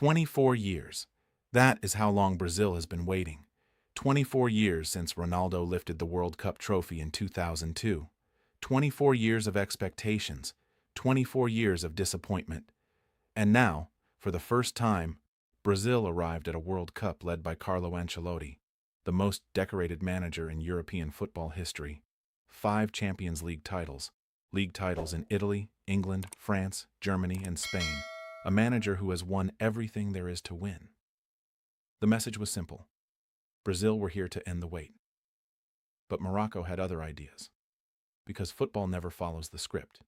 24 years. That is how long Brazil has been waiting. 24 years since Ronaldo lifted the World Cup trophy in 2002. 24 years of expectations. 24 years of disappointment. And now, for the first time, Brazil arrived at a World Cup led by Carlo Ancelotti, the most decorated manager in European football history. 5 Champions League titles in Italy, England, France, Germany, and Spain. A manager who has won everything there is to win. The message was simple. Brazil were here to end the wait. But Morocco had other ideas. Because football never follows the script.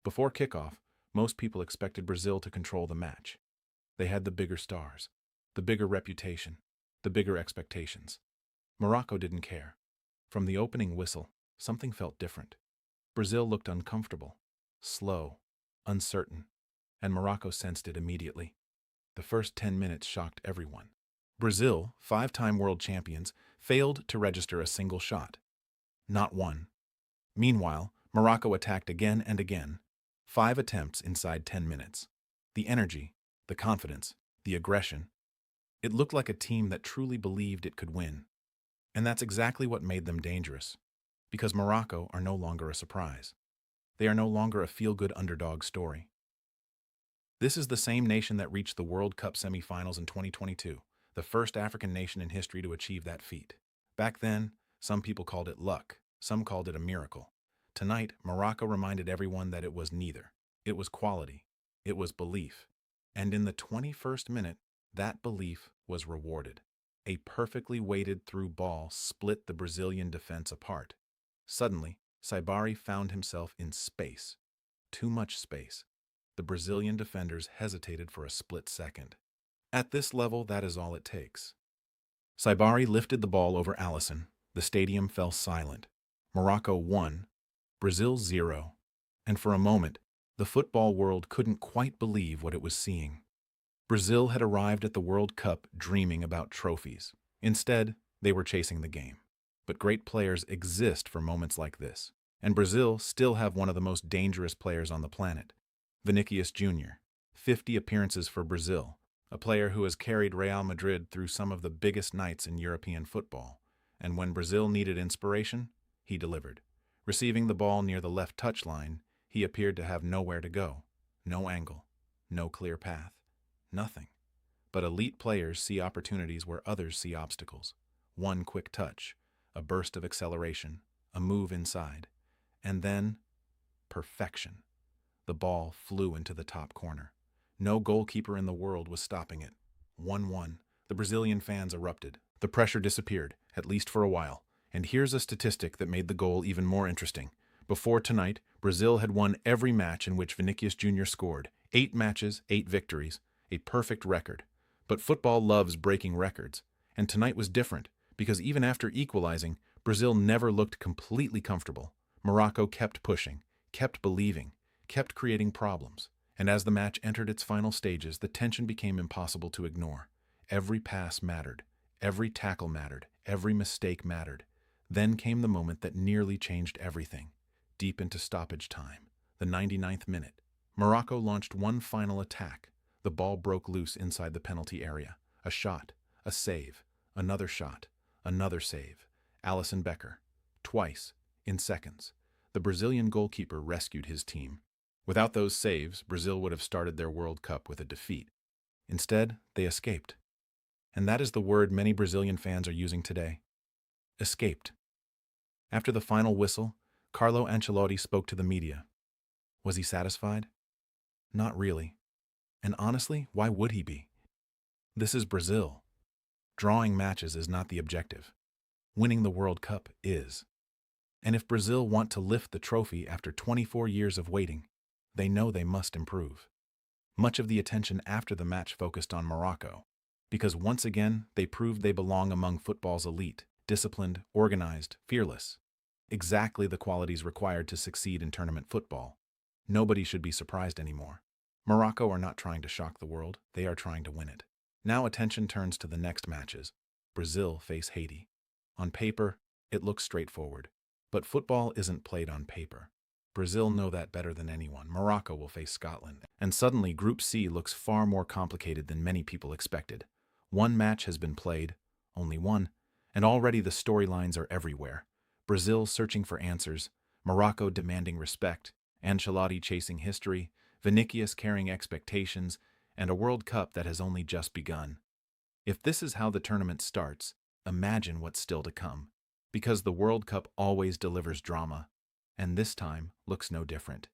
Before kickoff, most people expected Brazil to control the match. They had the bigger stars, the bigger reputation, the bigger expectations. Morocco didn't care. From the opening whistle, something felt different. Brazil looked uncomfortable, slow, uncertain, and Morocco sensed it immediately. The first 10 minutes shocked everyone. Brazil, 5-time world champions, failed to register a single shot. Not one. Meanwhile, Morocco attacked again and again. 5 attempts inside 10 minutes. The energy, the confidence, the aggression. It looked like a team that truly believed it could win. And that's exactly what made them dangerous. Because Morocco are no longer a surprise. They are no longer a feel-good underdog story. This is the same nation that reached the World Cup semifinals in 2022, the first African nation in history to achieve that feat. Back then, some people called it luck, some called it a miracle. Tonight, Morocco reminded everyone that it was neither. It was quality. It was belief. And in the 21st minute, that belief was rewarded. A perfectly weighted through ball split the Brazilian defense apart. Suddenly, Saibari found himself in space. Too much space. The Brazilian defenders hesitated for a split second. At this level, that is all it takes. Saibari lifted the ball over Alisson. The stadium fell silent. Morocco 1, Brazil 0. And for a moment, the football world couldn't quite believe what it was seeing. Brazil had arrived at the World Cup dreaming about trophies. Instead, they were chasing the game. But great players exist for moments like this. And Brazil still have one of the most dangerous players on the planet. Vinicius Junior, 50 appearances for Brazil, a player who has carried Real Madrid through some of the biggest nights in European football. And when Brazil needed inspiration, he delivered. Receiving the ball near the left touchline, he appeared to have nowhere to go. No angle, no clear path, nothing. But elite players see opportunities where others see obstacles. One quick touch, a burst of acceleration, a move inside, and then perfection. The ball flew into the top corner. No goalkeeper in the world was stopping it. 1-1. The Brazilian fans erupted. The pressure disappeared, at least for a while. And here's a statistic that made the goal even more interesting. Before tonight, Brazil had won every match in which Vinicius Junior scored. 8 matches, 8 victories. A perfect record. But football loves breaking records. And tonight was different, because even after equalizing, Brazil never looked completely comfortable. Morocco kept pushing, kept believing, kept creating problems. And as the match entered its final stages, the tension became impossible to ignore. Every pass mattered. Every tackle mattered. Every mistake mattered. Then came the moment that nearly changed everything. Deep into stoppage time, the 99th minute, Morocco launched one final attack. The ball broke loose inside the penalty area. A shot, a save, another shot, another save. Alisson Becker. Twice, in seconds. The Brazilian goalkeeper rescued his team. Without those saves, Brazil would have started their World Cup with a defeat. Instead, they escaped. And that is the word many Brazilian fans are using today. Escaped. After the final whistle, Carlo Ancelotti spoke to the media. Was he satisfied? Not really. And honestly, why would he be? This is Brazil. Drawing matches is not the objective. Winning the World Cup is. And if Brazil want to lift the trophy after 24 years of waiting, they know they must improve. Much of the attention after the match focused on Morocco, because once again they proved they belong among football's elite, disciplined, organized, fearless. Exactly the qualities required to succeed in tournament football. Nobody should be surprised anymore. Morocco are not trying to shock the world, they are trying to win it. Now attention turns to the next matches. Brazil face Haiti. On paper, it looks straightforward. But football isn't played on paper. Brazil know that better than anyone. Morocco will face Scotland. And suddenly, Group C looks far more complicated than many people expected. One match has been played, only one, and already the storylines are everywhere. Brazil searching for answers, Morocco demanding respect, Ancelotti chasing history, Vinicius carrying expectations, and a World Cup that has only just begun. If this is how the tournament starts, imagine what's still to come. Because the World Cup always delivers drama, and this time looks no different.